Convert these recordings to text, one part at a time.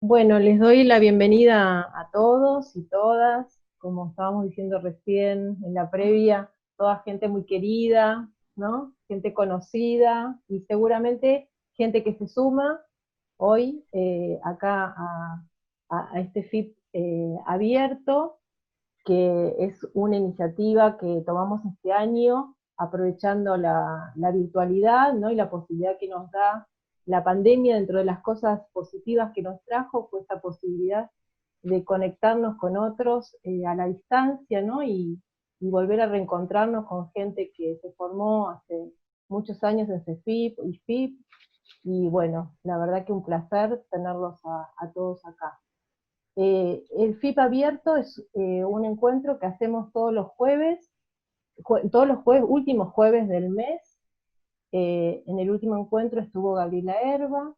Bueno, les doy la bienvenida a todos y todas, como estábamos diciendo recién en la previa, toda gente muy querida, ¿no? Gente conocida y seguramente gente que se suma hoy acá a este FIP abierto, que es una iniciativa que tomamos este año aprovechando la virtualidad, ¿no? Y la posibilidad que nos da la pandemia. Dentro de las cosas positivas que nos trajo fue esta posibilidad de conectarnos con otros a la distancia, ¿no? Y volver a reencontrarnos con gente que se formó hace muchos años en CEFIP y FIP, y bueno, la verdad que un placer tenerlos a todos acá. El FIP abierto es un encuentro que hacemos todos los jueves, últimos jueves del mes. En el último encuentro estuvo Gabriela Herba,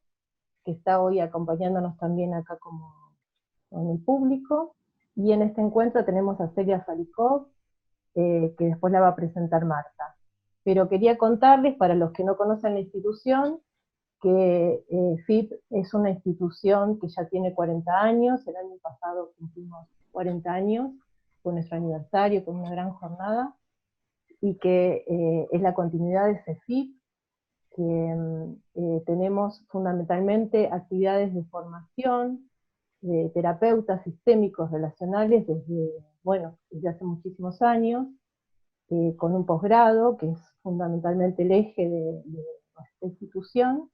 que está hoy acompañándonos también acá como en el público. Y en este encuentro tenemos a Celia Salikov, que después la va a presentar Marta. Pero quería contarles, para los que no conocen la institución, que FIP es una institución que ya tiene 40 años. El año pasado cumplimos 40 años, fue nuestro aniversario con una gran jornada, y que es la continuidad de CEFIP, que tenemos fundamentalmente actividades de formación de terapeutas sistémicos relacionales desde hace muchísimos años, con un posgrado, que es fundamentalmente el eje de nuestra institución,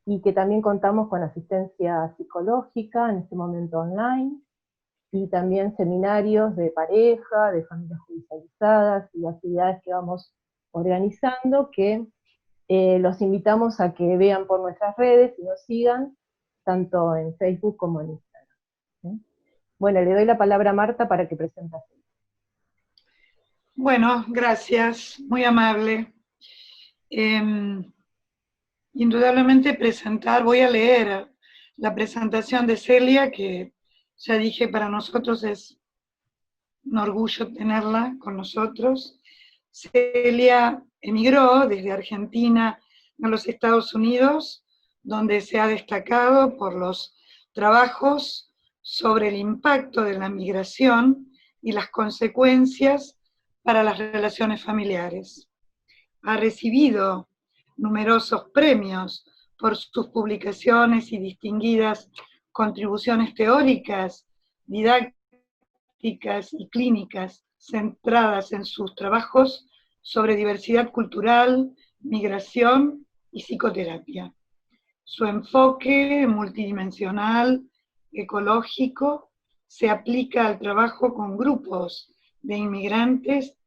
y que también contamos con asistencia psicológica, en este momento online, y también seminarios de pareja, de familias judicializadas y actividades que vamos organizando, que los invitamos a que vean por nuestras redes y nos sigan, tanto en Facebook como en Instagram. ¿Sí? Bueno, le doy la palabra a Marta para que presente. Bueno, gracias, muy amable. Indudablemente voy a leer la presentación de Celia, que ya dije, para nosotros es un orgullo tenerla con nosotros. Celia emigró desde Argentina a los Estados Unidos, donde se ha destacado por los trabajos sobre el impacto de la migración y las consecuencias para las relaciones familiares. Ha recibido numerosos premios por sus publicaciones y distinguidas contribuciones teóricas, didácticas y clínicas centradas en sus trabajos sobre diversidad cultural, migración y psicoterapia. Su enfoque multidimensional, ecológico, se aplica al trabajo con grupos de inmigrantes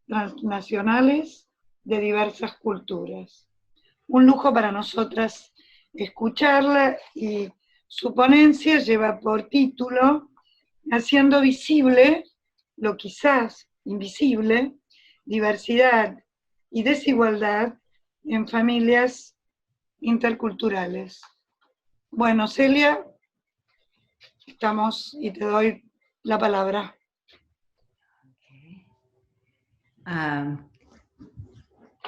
transnacionales de diversas culturas. Un lujo para nosotras escucharla, y su ponencia lleva por título Haciendo visible lo quizás invisible, diversidad y desigualdad en familias interculturales. Bueno, Celia, estamos y te doy la palabra. Okay.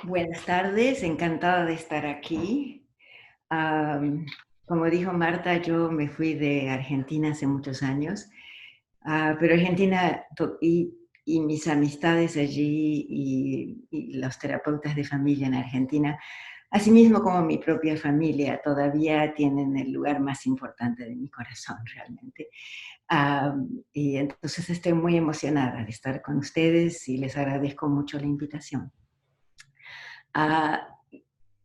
Buenas tardes, encantada de estar aquí. Como dijo Marta, yo me fui de Argentina hace muchos años, pero Argentina y mis amistades allí y los terapeutas de familia en Argentina, asimismo como mi propia familia, todavía tienen el lugar más importante de mi corazón realmente. Y entonces estoy muy emocionada de estar con ustedes y les agradezco mucho la invitación.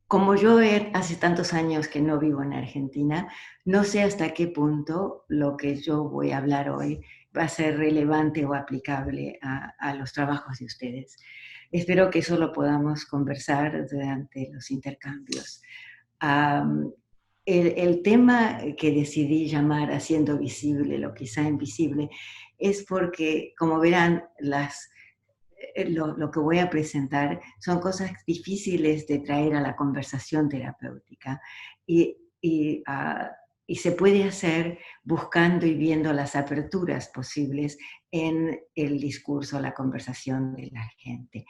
Como yo hace tantos años que no vivo en Argentina, no sé hasta qué punto lo que yo voy a hablar hoy va a ser relevante o aplicable a los trabajos de ustedes. Espero que eso lo podamos conversar durante los intercambios. El tema que decidí llamar Haciendo visible lo quizá invisible es porque, como verán, lo que voy a presentar son cosas difíciles de traer a la conversación terapéutica y se puede hacer buscando y viendo las aperturas posibles en el discurso, la conversación de la gente.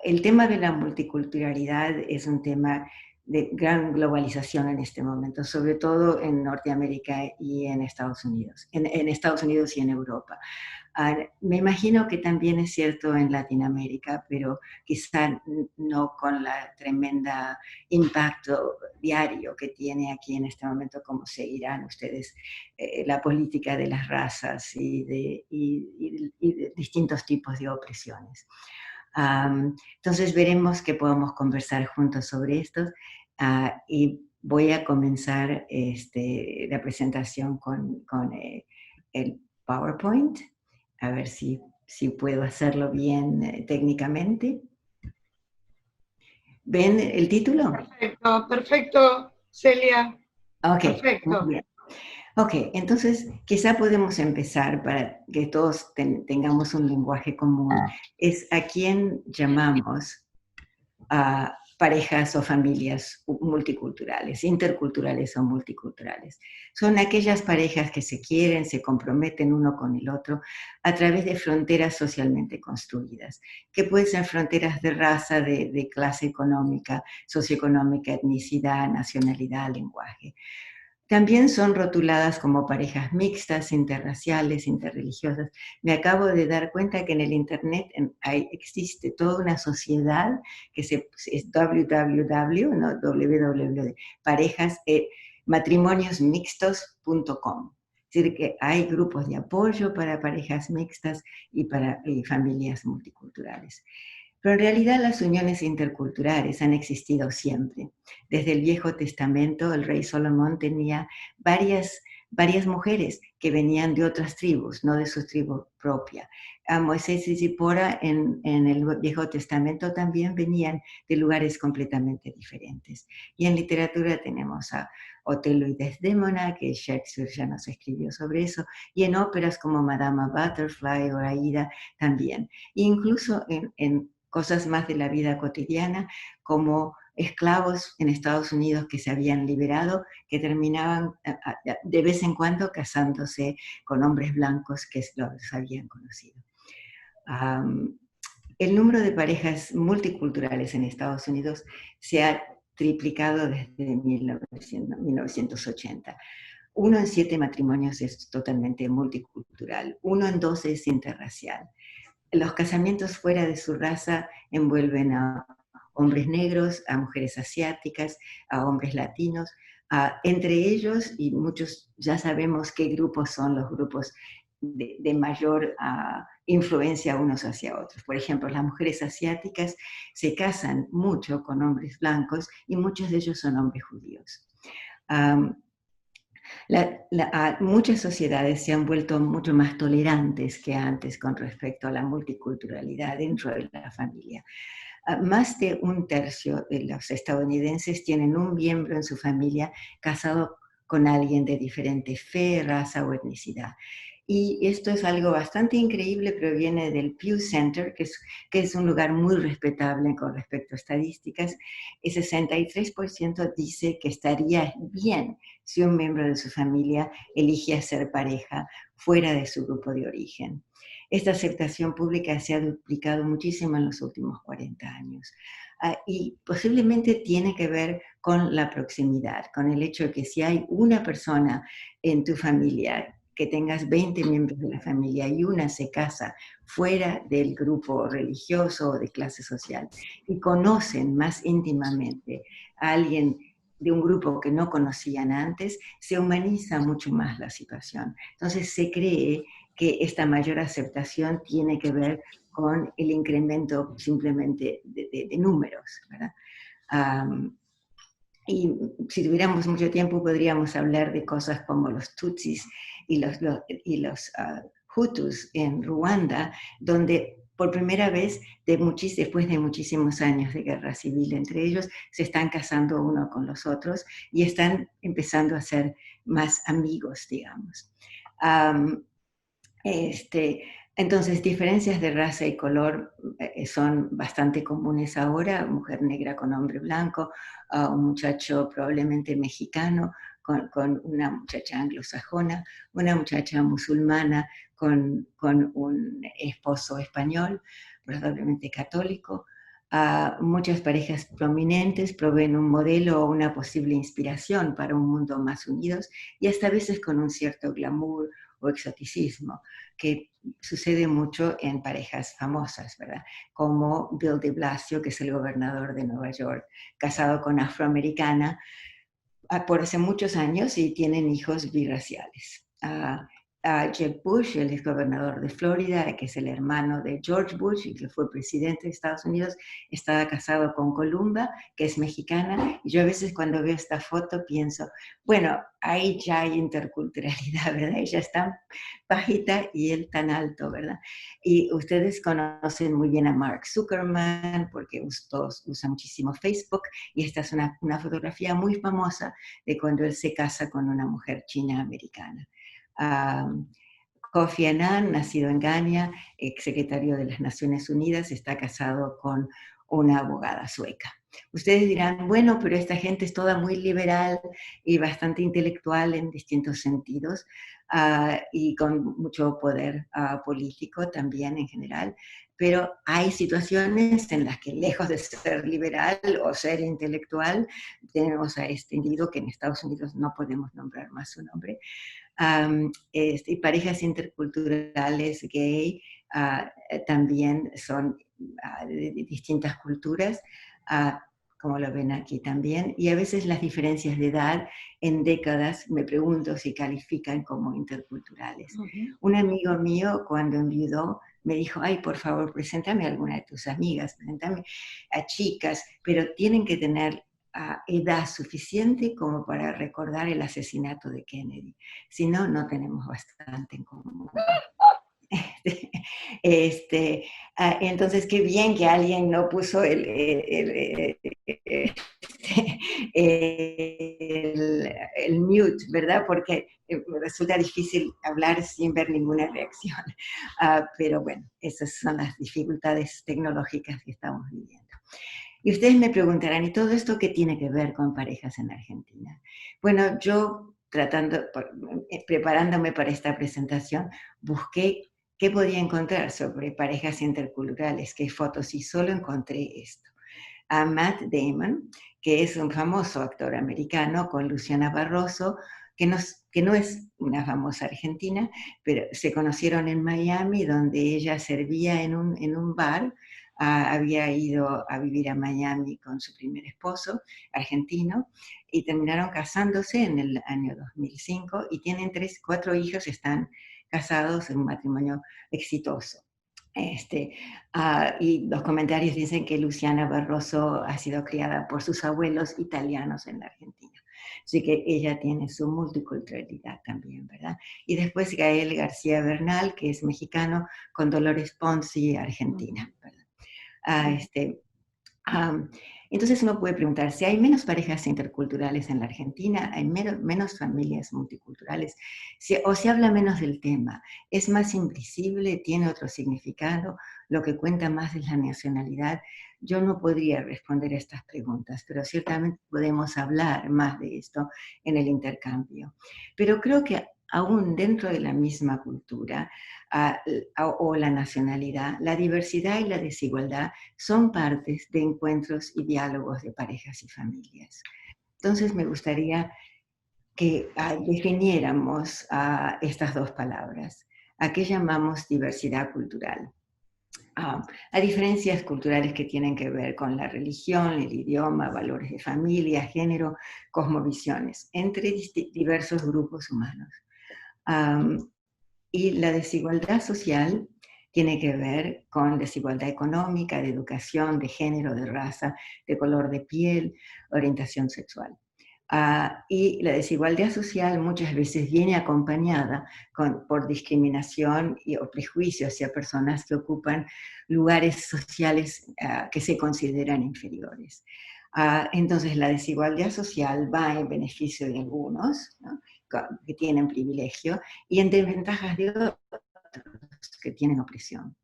El tema de la multiculturalidad es un tema de gran globalización en este momento, sobre todo en Norteamérica y en Estados Unidos, en Estados Unidos y en Europa. Me imagino que también es cierto en Latinoamérica, pero quizá no con la tremenda impacto diario que tiene aquí en este momento, como seguirán ustedes la política de las razas y de distintos tipos de opresiones. Entonces veremos que podamos conversar juntos sobre esto y voy a comenzar la presentación con el PowerPoint. A ver si puedo hacerlo bien técnicamente. ¿Ven el título? Perfecto, perfecto, Celia. Ok, Perfecto. muy bien. Ok, entonces quizá podemos empezar para que todos tengamos un lenguaje común. Es a quién llamamos a parejas o familias multiculturales, interculturales o multiculturales. Son aquellas parejas que se quieren, se comprometen uno con el otro a través de fronteras socialmente construidas, que pueden ser fronteras de raza, de clase económica, socioeconómica, etnicidad, nacionalidad, lenguaje. También son rotuladas como parejas mixtas, interraciales, interreligiosas. Me acabo de dar cuenta que en el Internet existe toda una sociedad que es www, no, www, matrimoniosmixtos.com. Es decir, que hay grupos de apoyo para parejas mixtas y para familias multiculturales. Pero en realidad las uniones interculturales han existido siempre. Desde el Viejo Testamento, el rey Salomón tenía varias mujeres que venían de otras tribus, no de su tribu propia. A Moisés y Zipora en el Viejo Testamento también venían de lugares completamente diferentes. Y en literatura tenemos a Otelo y Desdémona, que Shakespeare ya nos escribió sobre eso, y en óperas como Madama Butterfly o Aida también. E incluso en cosas más de la vida cotidiana, como esclavos en Estados Unidos que se habían liberado, que terminaban de vez en cuando casándose con hombres blancos que los habían conocido. El número de parejas multiculturales en Estados Unidos se ha triplicado desde 1980. 1 en 7 matrimonios es totalmente multicultural, 1 en 12 es interracial. Los casamientos fuera de su raza envuelven a hombres negros, a mujeres asiáticas, a hombres latinos, entre ellos, y muchos ya sabemos qué grupos son los grupos de mayor influencia unos hacia otros. Por ejemplo, las mujeres asiáticas se casan mucho con hombres blancos y muchos de ellos son hombres judíos. Muchas sociedades se han vuelto mucho más tolerantes que antes con respecto a la multiculturalidad dentro de la familia. Más de 1/3 de los estadounidenses tienen un miembro en su familia casado con alguien de diferente fe, raza o etnicidad. Y esto es algo bastante increíble, pero viene del Pew Center, que es un lugar muy respetable con respecto a estadísticas. El 63% dice que estaría bien si un miembro de su familia elige hacer pareja fuera de su grupo de origen. Esta aceptación pública se ha duplicado muchísimo en los últimos 40 años. Y posiblemente tiene que ver con la proximidad, con el hecho de que si hay una persona en tu familia, que tengas 20 miembros de la familia y una se casa fuera del grupo religioso o de clase social y conocen más íntimamente a alguien de un grupo que no conocían antes, se humaniza mucho más la situación. Entonces se cree que esta mayor aceptación tiene que ver con el incremento simplemente de números, ¿verdad? Y si tuviéramos mucho tiempo podríamos hablar de cosas como los Tutsis y los Hutus en Ruanda, donde por primera vez, después de muchísimos años de guerra civil entre ellos, se están casando uno con los otros y están empezando a ser más amigos, digamos. Entonces, diferencias de raza y color son bastante comunes ahora, mujer negra con hombre blanco, un muchacho probablemente mexicano con una muchacha anglosajona, una muchacha musulmana con un esposo español, probablemente católico, Muchas parejas prominentes proveen un modelo o una posible inspiración para un mundo más unidos y hasta a veces con un cierto glamour o exoticismo, que sucede mucho en parejas famosas, ¿verdad? Como Bill de Blasio, que es el gobernador de Nueva York, casado con afroamericana por hace muchos años y tienen hijos birraciales. Jeb Bush, el exgobernador de Florida, que es el hermano de George Bush y que fue presidente de Estados Unidos, estaba casado con Columba, que es mexicana, y yo a veces cuando veo esta foto pienso, bueno, ahí ya hay interculturalidad, ¿verdad? Ella es tan bajita y él tan alto, ¿verdad? Y ustedes conocen muy bien a Mark Zuckerman, porque todos usan muchísimo Facebook, y esta es una fotografía muy famosa de cuando él se casa con una mujer china americana. Kofi Annan, nacido en Ghana, exsecretario de las Naciones Unidas, está casado con una abogada sueca. Ustedes dirán, bueno, pero esta gente es toda muy liberal y bastante intelectual en distintos sentidos, y con mucho poder político también en general, pero hay situaciones en las que lejos de ser liberal o ser intelectual, tenemos a este individuo que en Estados Unidos no podemos nombrar más su nombre, y parejas interculturales gay también son de distintas culturas, como lo ven aquí también, y a veces las diferencias de edad en décadas me pregunto si califican como interculturales. Un amigo mío cuando enviudó me dijo, ay, por favor, preséntame a alguna de tus amigas, preséntame a chicas, pero tienen que tener edad suficiente como para recordar el asesinato de Kennedy. Si no, no tenemos bastante en común. Entonces, qué bien que alguien no puso el mute, ¿verdad? Porque me resulta difícil hablar sin ver ninguna reacción. Pero bueno, esas son las dificultades tecnológicas que estamos viviendo. Y ustedes me preguntarán, ¿y todo esto qué tiene que ver con parejas en Argentina? Bueno, yo preparándome para esta presentación, busqué qué podía encontrar sobre parejas interculturales, qué fotos, y solo encontré esto. A Matt Damon, que es un famoso actor americano, con Luciana Barroso, que no es una famosa argentina, pero se conocieron en Miami, donde ella servía en un bar. Había ido a vivir a Miami con su primer esposo, argentino, y terminaron casándose en el año 2005 y tienen 4 hijos, están casados en un matrimonio exitoso. Y los comentarios dicen que Luciana Barroso ha sido criada por sus abuelos italianos en la Argentina. Así que ella tiene su multiculturalidad también, ¿verdad? Y después Gael García Bernal, que es mexicano, con Dolores Ponzi, argentina, ¿verdad? Entonces uno puede preguntar, si hay menos parejas interculturales en la Argentina, hay menos familias multiculturales, o se habla menos del tema, es más invisible, tiene otro significado, lo que cuenta más es la nacionalidad. Yo no podría responder a estas preguntas, pero ciertamente podemos hablar más de esto en el intercambio. Pero creo que aún dentro de la misma cultura o la nacionalidad, la diversidad y la desigualdad son partes de encuentros y diálogos de parejas y familias. Entonces me gustaría que definiéramos estas dos palabras. ¿A qué llamamos diversidad cultural? A diferencias culturales que tienen que ver con la religión, el idioma, valores de familia, género, cosmovisiones, entre diversos grupos humanos. Y la desigualdad social tiene que ver con desigualdad económica, de educación, de género, de raza, de color de piel, orientación sexual. Y la desigualdad social muchas veces viene acompañada por discriminación o prejuicio hacia personas que ocupan lugares sociales que se consideran inferiores. Entonces la desigualdad social va en beneficio de algunos, ¿no?, que tienen privilegio, y en desventajas de otros que tienen opresión.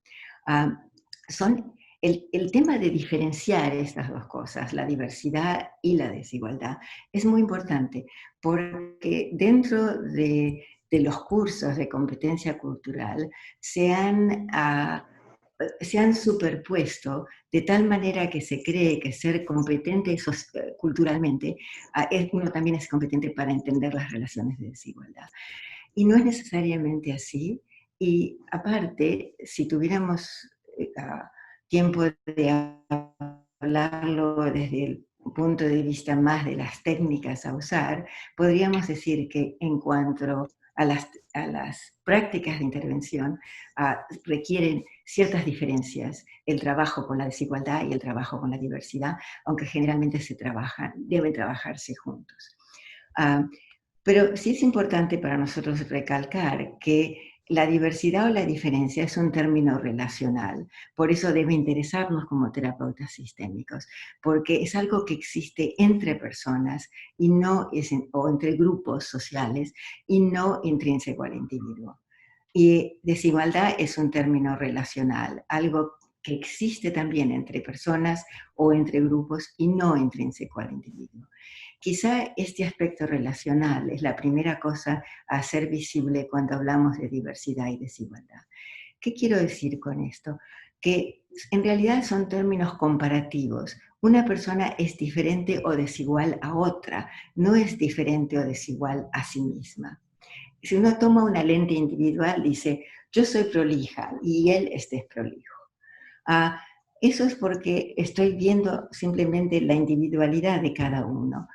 El tema de diferenciar estas dos cosas, la diversidad y la desigualdad, es muy importante, porque dentro de los cursos de competencia cultural se han se han superpuesto de tal manera que se cree que ser competente culturalmente, uno también es competente para entender las relaciones de desigualdad. Y no es necesariamente así. Y aparte, si tuviéramos tiempo de hablarlo desde el punto de vista más de las técnicas a usar, podríamos decir que en cuanto a las prácticas de intervención, requieren ciertas diferencias, el trabajo con la desigualdad y el trabajo con la diversidad, aunque generalmente deben trabajarse juntos. Pero sí es importante para nosotros recalcar que la diversidad o la diferencia es un término relacional, por eso debe interesarnos como terapeutas sistémicos, porque es algo que existe entre personas y no o entre grupos sociales y no intrínseco al individuo. Y desigualdad es un término relacional, algo que existe también entre personas o entre grupos y no intrínseco al individuo. Quizá este aspecto relacional es la primera cosa a hacer visible cuando hablamos de diversidad y desigualdad. ¿Qué quiero decir con esto? Que en realidad son términos comparativos. Una persona es diferente o desigual a otra, no es diferente o desigual a sí misma. Si uno toma una lente individual, dice, yo soy prolija y él es desprolijo. Eso es porque estoy viendo simplemente la individualidad de cada uno.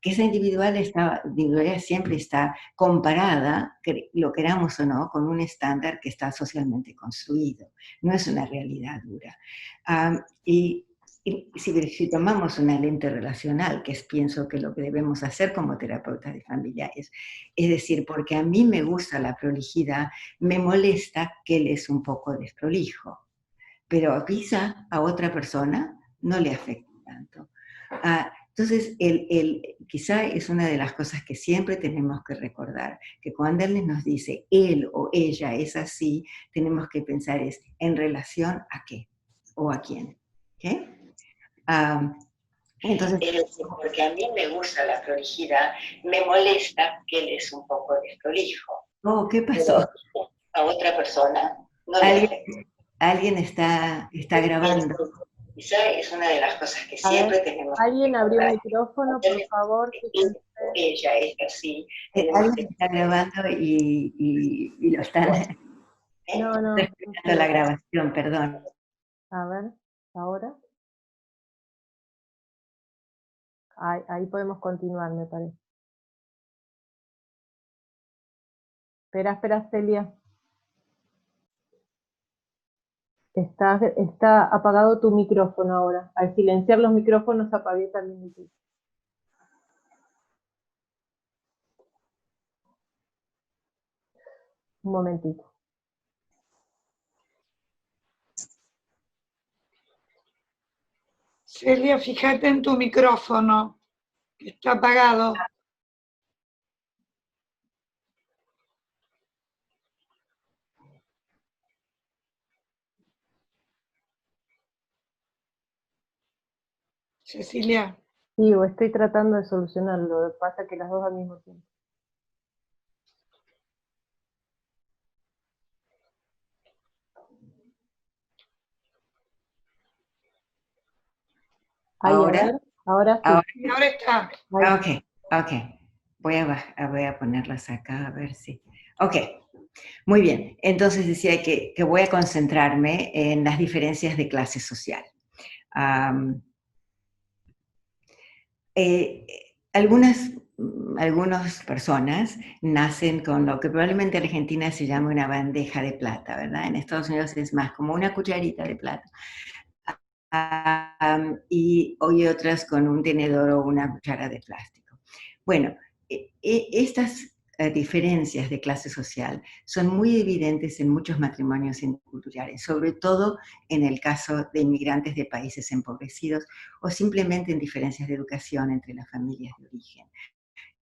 Que esa individualidad siempre está comparada, lo queramos o no, con un estándar que está socialmente construido. No es una realidad dura. Y si tomamos una lente relacional, que pienso que lo que debemos hacer como terapeutas de familia es decir, porque a mí me gusta la prolijidad, me molesta que él es un poco desprolijo, pero quizá a otra persona no le afecta tanto. Entonces, quizá es una de las cosas que siempre tenemos que recordar, que cuando él nos dice él o ella es así, tenemos que pensar en relación a qué o a quién. ¿Okay? Entonces, porque a mí me gusta la prolijidad, me molesta que él es un poco desprolijo. Oh, ¿qué pasó? A otra persona no le afecta. Alguien está grabando. Quizá es una de las cosas que siempre tenemos. ¿Alguien abrió el micrófono, por favor? Ella es así. Alguien está grabando y lo están respetando la grabación, perdón. A ver, ahora. Ahí podemos continuar, me parece. Espera, Celia. Está apagado tu micrófono ahora. Al silenciar los micrófonos apagué también el tuyo. Un momentito. Celia, fíjate en tu micrófono, que está apagado. Cecilia. Sí, estoy tratando de solucionarlo, lo que pasa es que las dos al mismo tiempo. Ahora sí. Ahora está. Ok. Voy a ponerlas acá a ver si. Ok, muy bien. Entonces decía que voy a concentrarme en las diferencias de clase social. Algunas personas nacen con lo que probablemente en Argentina se llama una bandeja de plata, ¿verdad? En Estados Unidos es más como una cucharita de plata. Y hoy otras con un tenedor o una cuchara de plástico. Bueno, estas diferencias de clase social son muy evidentes en muchos matrimonios interculturales, sobre todo en el caso de inmigrantes de países empobrecidos o simplemente en diferencias de educación entre las familias de origen,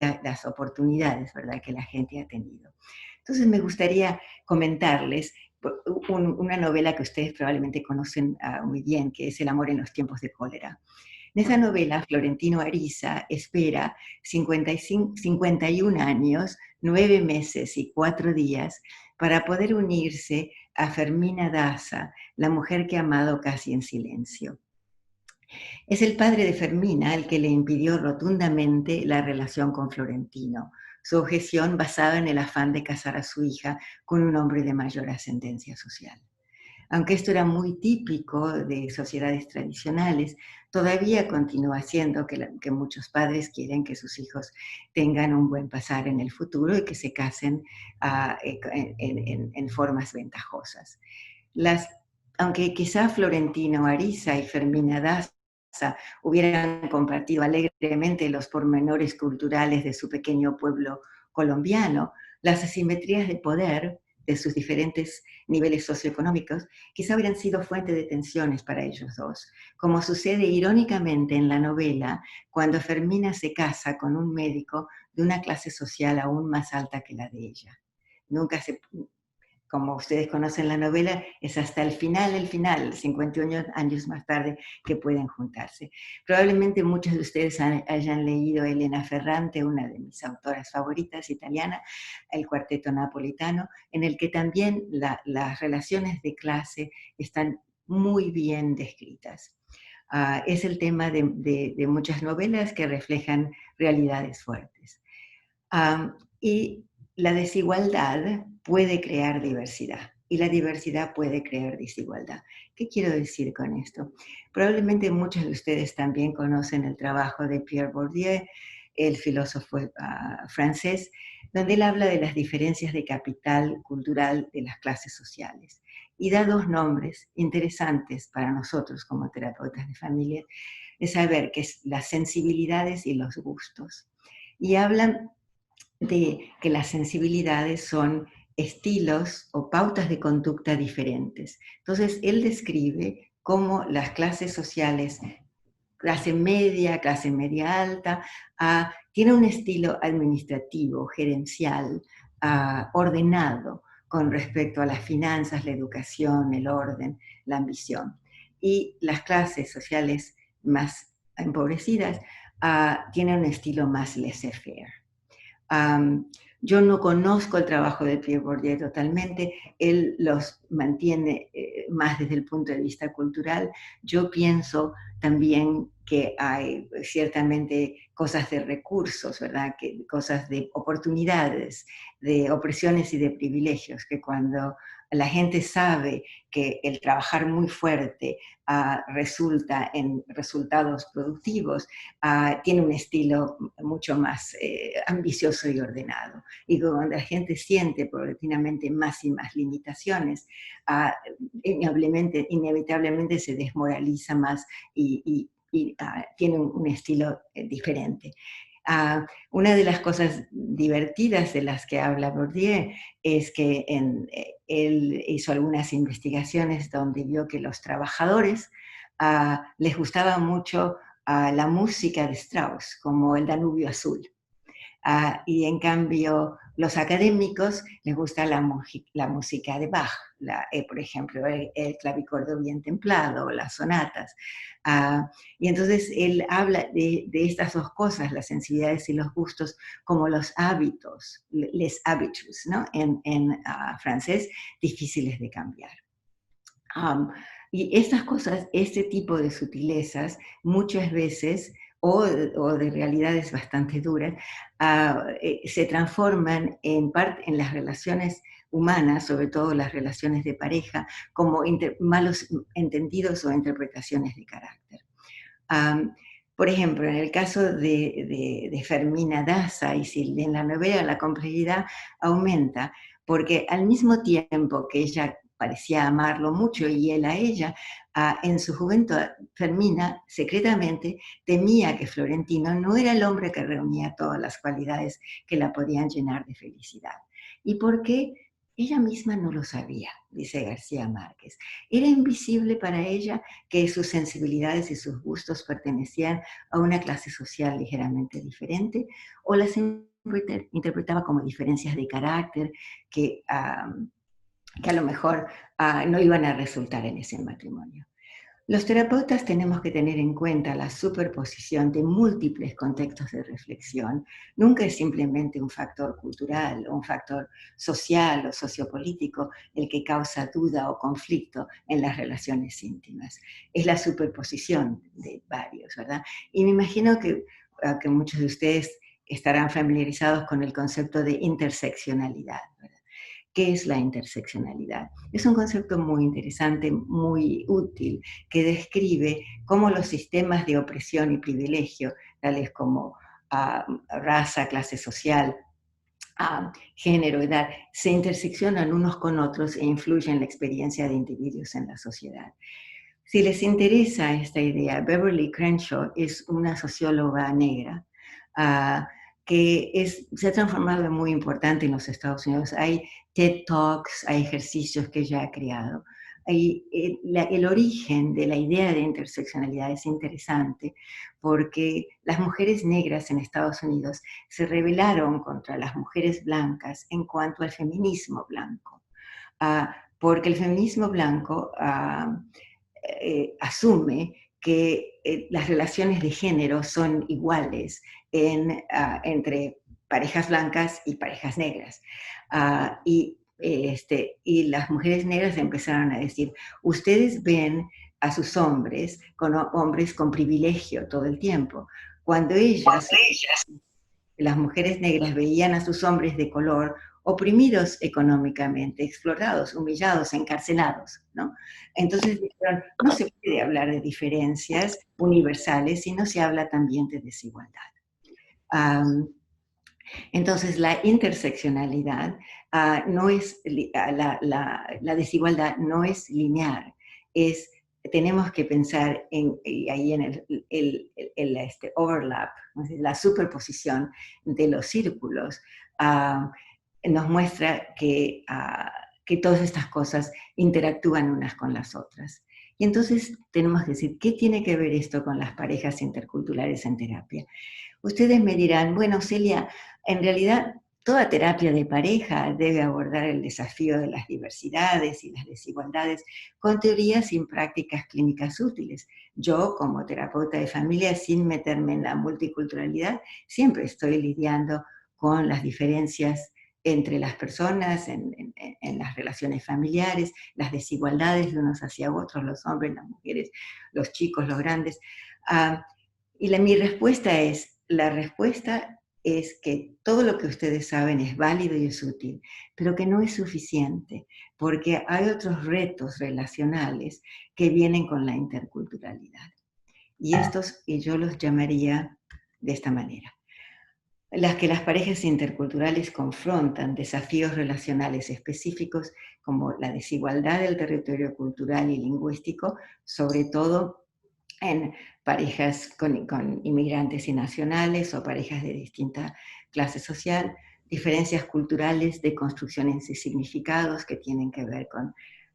las oportunidades, ¿verdad?, que la gente ha tenido. Entonces me gustaría comentarles una novela que ustedes probablemente conocen muy bien, que es El amor en los tiempos de cólera. En esa novela, Florentino Ariza espera 51 años, 9 meses y 4 días para poder unirse a Fermina Daza, la mujer que ha amado casi en silencio. Es el padre de Fermina el que le impidió rotundamente la relación con Florentino, su objeción basada en el afán de casar a su hija con un hombre de mayor ascendencia social. Aunque esto era muy típico de sociedades tradicionales, todavía continúa siendo que muchos padres quieren que sus hijos tengan un buen pasar en el futuro y que se casen en formas ventajosas. Aunque quizá Florentino Ariza y Fermina Daza hubieran compartido alegremente los pormenores culturales de su pequeño pueblo colombiano, las asimetrías de poder de sus diferentes niveles socioeconómicos quizá hubieran sido fuente de tensiones para ellos dos, como sucede irónicamente en la novela cuando Fermina se casa con un médico de una clase social aún más alta que la de ella. Como ustedes conocen la novela, es hasta el final, 51 años más tarde, que pueden juntarse. Probablemente muchos de ustedes hayan leído Elena Ferrante, una de mis autoras favoritas italiana, El Cuarteto Napolitano, en el que también las relaciones de clase están muy bien descritas. Es el tema de muchas novelas que reflejan realidades fuertes. Y la desigualdad puede crear diversidad y la diversidad puede crear desigualdad. ¿Qué quiero decir con esto? Probablemente muchos de ustedes también conocen el trabajo de Pierre Bourdieu, el filósofo francés, donde él habla de las diferencias de capital cultural de las clases sociales y da dos nombres interesantes para nosotros como terapeutas de familia, de saber que es las sensibilidades y los gustos. Y hablan de que las sensibilidades son estilos o pautas de conducta diferentes. Entonces, él describe cómo las clases sociales, clase media alta, tienen un estilo administrativo, gerencial, ordenado con respecto a las finanzas, la educación, el orden, la ambición. Y las clases sociales más empobrecidas tienen un estilo más laissez-faire. Yo no conozco el trabajo de Pierre Bourdieu totalmente, él los mantiene más desde el punto de vista cultural. Yo pienso también que hay ciertamente cosas de recursos, ¿verdad? Cosas de oportunidades, de opresiones y de privilegios, que cuando la gente sabe que el trabajar muy fuerte resulta en resultados productivos, tiene un estilo mucho más ambicioso y ordenado. Y cuando la gente siente progresivamente más y más limitaciones, inevitablemente se desmoraliza más y tiene un estilo diferente. Una de las cosas divertidas de las que habla Bourdieu es que él hizo algunas investigaciones donde vio que los trabajadores les gustaba mucho la música de Strauss, como el Danubio Azul. Y en cambio, los académicos les gusta la música de Bach, por ejemplo, el clavicordio bien templado, las sonatas. Y entonces él habla de estas dos cosas, las sensibilidades y los gustos, como los hábitos, les habitudes, ¿no? En francés, difíciles de cambiar. Y estas cosas, este tipo de sutilezas, muchas veces, o de realidades bastante duras, se transforman en las relaciones humanas, sobre todo las relaciones de pareja, como malos entendidos o interpretaciones de carácter. Por ejemplo, en el caso de Fermina Daza, y si en la novela la complejidad aumenta, porque al mismo tiempo que ella parecía amarlo mucho y él a ella, en su juventud Fermina secretamente temía que Florentino no era el hombre que reunía todas las cualidades que la podían llenar de felicidad. ¿Y por qué? Ella misma no lo sabía, dice García Márquez. Era invisible para ella que sus sensibilidades y sus gustos pertenecían a una clase social ligeramente diferente, o las interpretaba como diferencias de carácter que a lo mejor no iban a resultar en ese matrimonio. Los terapeutas tenemos que tener en cuenta la superposición de múltiples contextos de reflexión. Nunca es simplemente un factor cultural o un factor social o sociopolítico el que causa duda o conflicto en las relaciones íntimas. Es la superposición de varios, ¿verdad? Y me imagino que muchos de ustedes estarán familiarizados con el concepto de interseccionalidad, ¿verdad? ¿Qué es la interseccionalidad? Es un concepto muy interesante, muy útil, que describe cómo los sistemas de opresión y privilegio, tales como raza, clase social, género, edad, se interseccionan unos con otros e influyen en la experiencia de individuos en la sociedad. Si les interesa esta idea, Beverly Crenshaw es una socióloga negra que se ha transformado en muy importante en los Estados Unidos. Hay TED Talks, hay ejercicios que ella ha creado. El origen de la idea de interseccionalidad es interesante porque las mujeres negras en Estados Unidos se rebelaron contra las mujeres blancas en cuanto al feminismo blanco. Porque el feminismo blanco asume que las relaciones de género son iguales entre parejas blancas y parejas negras. Y las mujeres negras empezaron a decir, ustedes ven a sus hombres con privilegio todo el tiempo. Cuando las mujeres negras veían a sus hombres de color oprimidos económicamente, explotados, humillados, encarcelados, ¿no? Entonces dijeron, no se puede hablar de diferencias universales si no se habla también de desigualdad. Entonces la interseccionalidad no es, la desigualdad no es lineal, tenemos que pensar ahí en el overlap, la superposición de los círculos. Nos muestra que todas estas cosas interactúan unas con las otras. Y entonces tenemos que decir, ¿qué tiene que ver esto con las parejas interculturales en terapia? Ustedes me dirán, bueno, Celia, en realidad toda terapia de pareja debe abordar el desafío de las diversidades y las desigualdades con teorías y prácticas clínicas útiles. Yo, como terapeuta de familia, sin meterme en la multiculturalidad, siempre estoy lidiando con las diferencias entre las personas, en las relaciones familiares, las desigualdades de unos hacia otros, los hombres, las mujeres, los chicos, los grandes. Mi respuesta es que todo lo que ustedes saben es válido y es útil, pero que no es suficiente, porque hay otros retos relacionales que vienen con la interculturalidad. Y yo los llamaría de esta manera. Las parejas interculturales confrontan desafíos relacionales específicos como la desigualdad del territorio cultural y lingüístico, sobre todo en parejas con inmigrantes y nacionales o parejas de distinta clase social, diferencias culturales de construcciones y significados que tienen que ver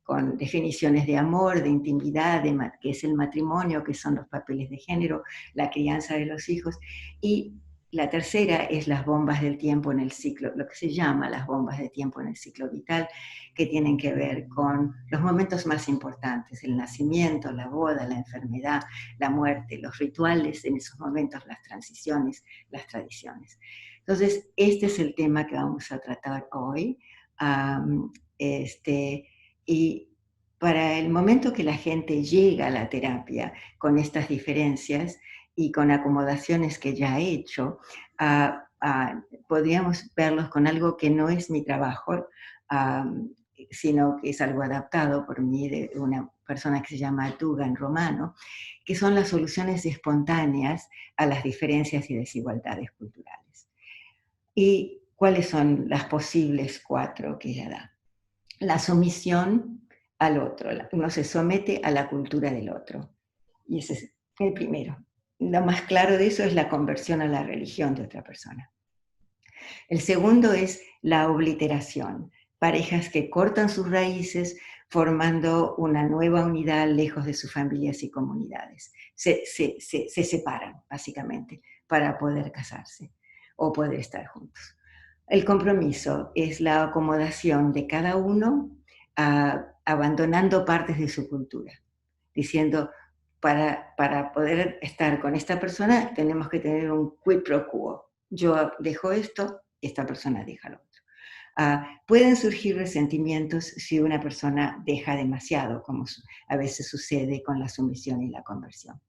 con definiciones de amor, de intimidad, qué es el matrimonio, qué son los papeles de género, la crianza de los hijos. Y la tercera es las bombas del tiempo en el ciclo, lo que se llama las bombas de tiempo en el ciclo vital, que tienen que ver con los momentos más importantes, el nacimiento, la boda, la enfermedad, la muerte, los rituales en esos momentos, las transiciones, las tradiciones. Entonces, este es el tema que vamos a tratar hoy. Y para el momento que la gente llega a la terapia con estas diferencias y con acomodaciones que ya he hecho, podríamos verlos con algo que no es mi trabajo, sino que es algo adaptado por mí de una persona que se llama Dugan Romano, que son las soluciones espontáneas a las diferencias y desigualdades culturales. ¿Y cuáles son las posibles 4 que ella da? La sumisión al otro, uno se somete a la cultura del otro, y ese es el primero. Lo más claro de eso es la conversión a la religión de otra persona. El segundo es la obliteración, parejas que cortan sus raíces formando una nueva unidad lejos de sus familias y comunidades. Se separan, básicamente, para poder casarse o poder estar juntos. El compromiso es la acomodación de cada uno abandonando partes de su cultura, diciendo, para poder estar con esta persona tenemos que tener un quid pro quo. Yo dejo esto, esta persona deja lo otro. Pueden surgir resentimientos si una persona deja demasiado, como a veces sucede con la sumisión y la conversión.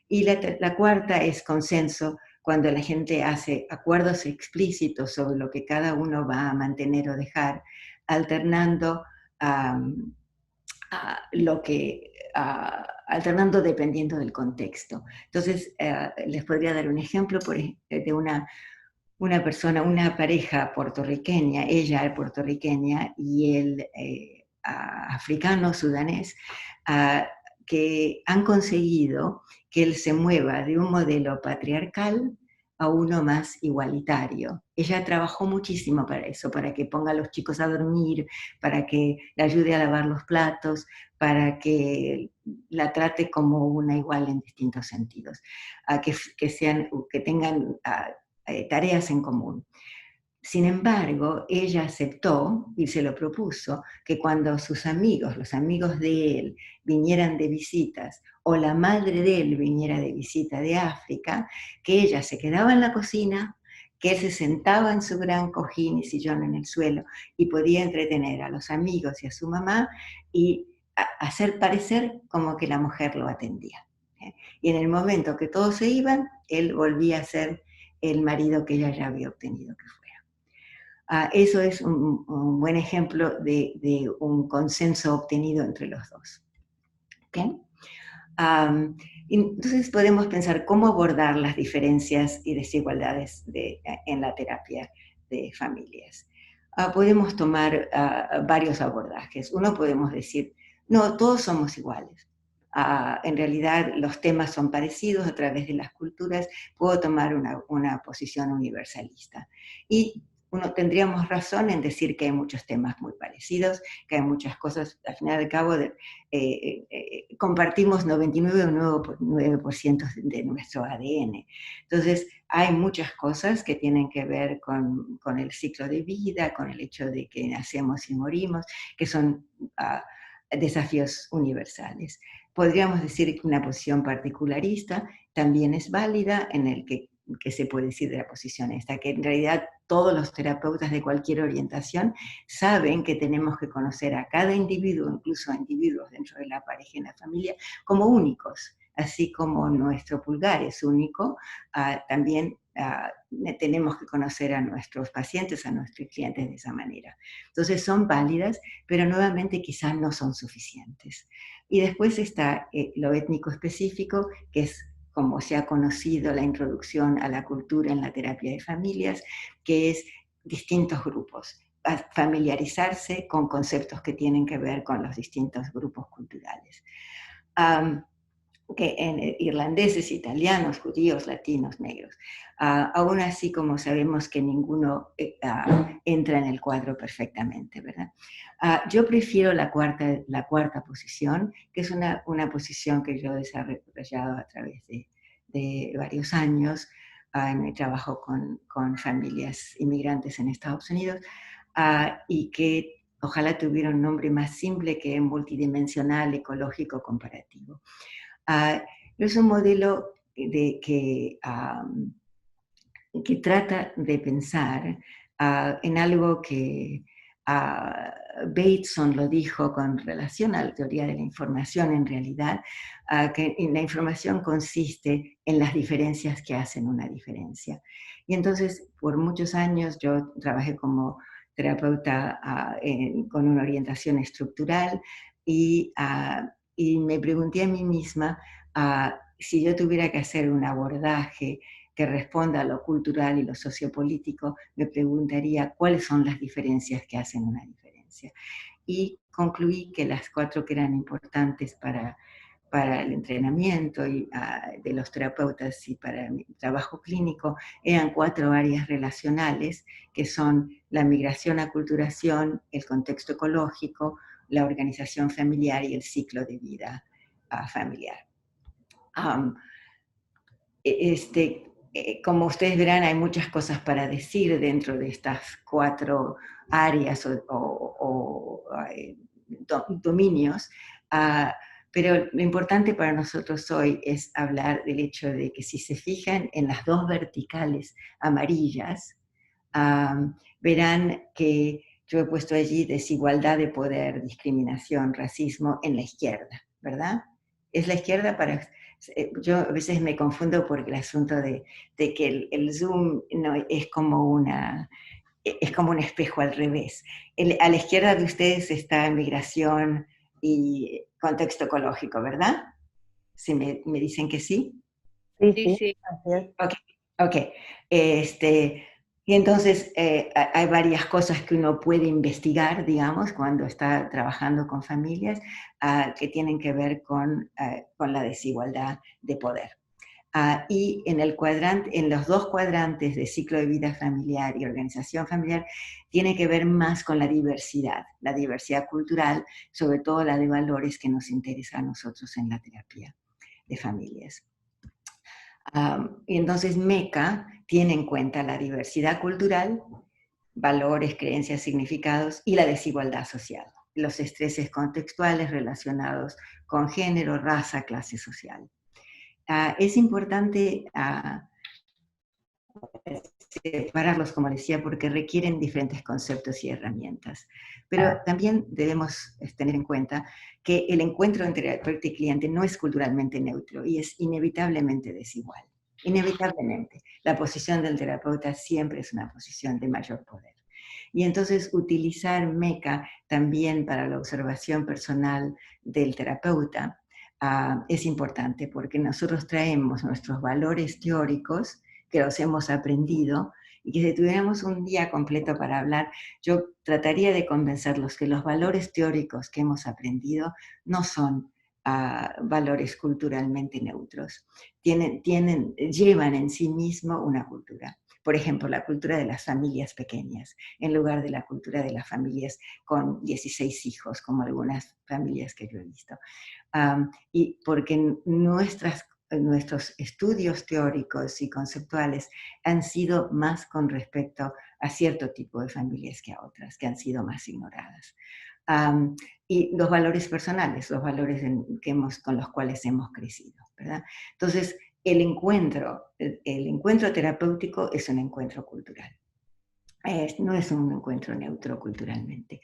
Y la cuarta es consenso, cuando la gente hace acuerdos explícitos sobre lo que cada uno va a mantener o dejar, alternando alternando dependiendo del contexto. Entonces, les podría dar un ejemplo de una persona, una pareja puertorriqueña, ella es puertorriqueña y él africano, sudanés, que han conseguido que él se mueva de un modelo patriarcal a uno más igualitario. Ella trabajó muchísimo para eso, para que ponga a los chicos a dormir, para que le ayude a lavar los platos, para que la trate como una igual en distintos sentidos, que tengan tareas en común. Sin embargo, ella aceptó y se lo propuso que cuando sus amigos, los amigos de él, vinieran de visitas o la madre de él viniera de visita de África, que ella se quedaba en la cocina, que él se sentaba en su gran cojín y sillón en el suelo y podía entretener a los amigos y a su mamá y hacer parecer como que la mujer lo atendía. Y en el momento que todos se iban, él volvía a ser el marido que ella ya había obtenido que fuera. Eso es un buen ejemplo de un consenso obtenido entre los dos. ¿Okay? Entonces podemos pensar cómo abordar las diferencias y desigualdades en la terapia de familias. Podemos tomar varios abordajes. Uno podemos decir, no, todos somos iguales. En realidad los temas son parecidos a través de las culturas. Puedo tomar una posición universalista. Y tendríamos razón en decir que hay muchos temas muy parecidos, que hay muchas cosas, al final y al cabo, compartimos 99,9% de nuestro ADN. Entonces, hay muchas cosas que tienen que ver con el ciclo de vida, con el hecho de que nacemos y morimos, que son desafíos universales. Podríamos decir que una posición particularista también es válida, en el que se puede decir de la posición esta, que en realidad todos los terapeutas de cualquier orientación saben que tenemos que conocer a cada individuo, incluso a individuos dentro de la pareja y la familia, como únicos. Así como nuestro pulgar es único, también tenemos que conocer a nuestros pacientes, a nuestros clientes de esa manera. Entonces son válidas, pero nuevamente quizás no son suficientes. Y después está lo étnico específico, que es como se ha conocido la introducción a la cultura en la terapia de familias, que es distintos grupos, familiarizarse con conceptos que tienen que ver con los distintos grupos culturales. Que en irlandeses, italianos, judíos, latinos, negros. Aún así, como sabemos que ninguno entra en el cuadro perfectamente, ¿verdad? Yo prefiero la cuarta posición, que es una posición que yo he desarrollado a través de varios años en mi trabajo con familias inmigrantes en Estados Unidos, y que ojalá tuviera un nombre más simple que multidimensional, ecológico, comparativo. Es un modelo que trata de pensar en algo que Bateson lo dijo con relación a la teoría de la información, en realidad, que la información consiste en las diferencias que hacen una diferencia. Y entonces, por muchos años yo trabajé como terapeuta con una orientación estructural y me pregunté a mí misma si yo tuviera que hacer un abordaje que responda a lo cultural y lo sociopolítico, me preguntaría cuáles son las diferencias que hacen una diferencia. Y concluí que las 4 que eran importantes para el entrenamiento de los terapeutas y para mi trabajo clínico eran 4 áreas relacionales, que son la migración, aculturación, el contexto ecológico, la organización familiar y el ciclo de vida familiar. Como ustedes verán, hay muchas cosas para decir dentro de estas 4 áreas o dominios, Pero lo importante para nosotros hoy es hablar del hecho de que si se fijan en las dos verticales amarillas, verán que yo he puesto allí desigualdad de poder, discriminación, racismo en la izquierda, ¿verdad? Es la izquierda para... Yo a veces me confundo por el asunto de que el Zoom no, es como un espejo al revés. A la izquierda de ustedes está migración y contexto ecológico, ¿verdad? Si me dicen que sí. Sí, Sí, sí, sí. así es. Ok, ok. Y entonces hay varias cosas que uno puede investigar, digamos, cuando está trabajando con familias, que tienen que ver con la desigualdad de poder. Y en los dos cuadrantes de ciclo de vida familiar y organización familiar, tiene que ver más con la diversidad cultural, sobre todo la de valores que nos interesa a nosotros en la terapia de familias. Y entonces MECA tiene en cuenta la diversidad cultural, valores, creencias, significados y la desigualdad social, los estreses contextuales relacionados con género, raza, clase social. Es importante separarlos, como decía, porque requieren diferentes conceptos y herramientas. Pero también debemos tener en cuenta que el encuentro entre terapeuta y cliente no es culturalmente neutro y es inevitablemente desigual. Inevitablemente. La posición del terapeuta siempre es una posición de mayor poder. Y entonces utilizar MECA también para la observación personal del terapeuta es importante porque nosotros traemos nuestros valores teóricos que los hemos aprendido, y que si tuviéramos un día completo para hablar, yo trataría de convencerlos que los valores teóricos que hemos aprendido no son valores culturalmente neutros. Llevan en sí mismo una cultura. Por ejemplo, la cultura de las familias pequeñas, en lugar de la cultura de las familias con 16 hijos, como algunas familias que yo he visto. Y porque nuestros estudios teóricos y conceptuales han sido más con respecto a cierto tipo de familias que a otras, que han sido más ignoradas. Y los valores personales, los valores con los cuales hemos crecido, ¿verdad? Entonces, el encuentro terapéutico es un encuentro cultural. No es un encuentro neutro culturalmente.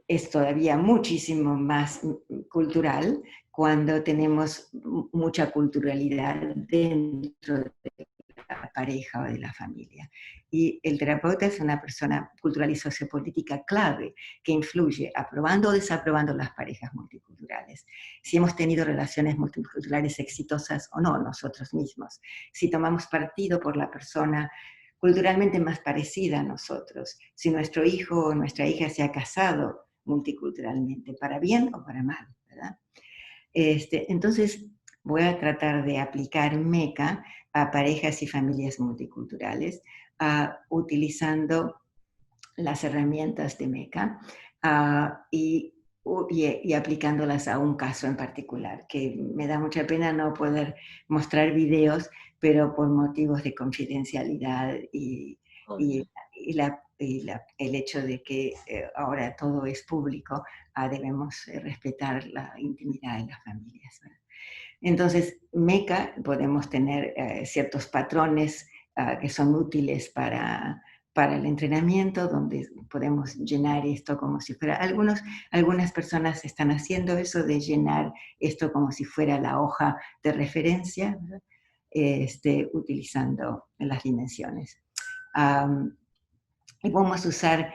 Es todavía muchísimo más cultural cuando tenemos mucha culturalidad dentro de la pareja o de la familia. Y el terapeuta es una persona cultural y sociopolítica clave que influye aprobando o desaprobando las parejas multiculturales. Si hemos tenido relaciones multiculturales exitosas o no nosotros mismos. Si tomamos partido por la persona culturalmente más parecida a nosotros, si nuestro hijo o nuestra hija se ha casado multiculturalmente, para bien o para mal, ¿verdad? Entonces, voy a tratar de aplicar MECA a parejas y familias multiculturales, utilizando las herramientas de MECA y aplicándolas a un caso en particular, que me da mucha pena no poder mostrar videos, pero por motivos de confidencialidad y el hecho de que ahora todo es público, debemos respetar la intimidad de las familias, ¿verdad? Entonces, MECA podemos tener ciertos patrones que son útiles para el entrenamiento, donde podemos llenar esto como si fuera... Algunas personas están haciendo eso de llenar esto como si fuera la hoja de referencia, ¿verdad? Utilizando las dimensiones. Y podemos usar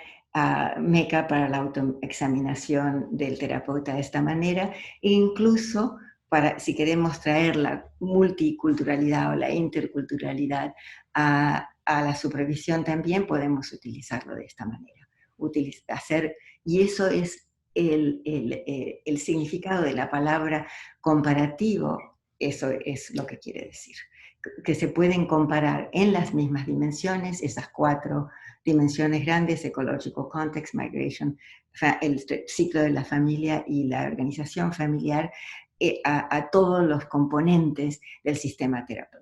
MECA para la autoexaminación del terapeuta de esta manera, e incluso si queremos traer la multiculturalidad o la interculturalidad a la supervisión también podemos utilizarlo de esta manera. Y eso es el significado de la palabra comparativo, eso es lo que quiere decir. Que se pueden comparar en las mismas dimensiones, esas 4 dimensiones grandes: ecológico, context, migration, el ciclo de la familia y la organización familiar, a todos los componentes del sistema terapéutico.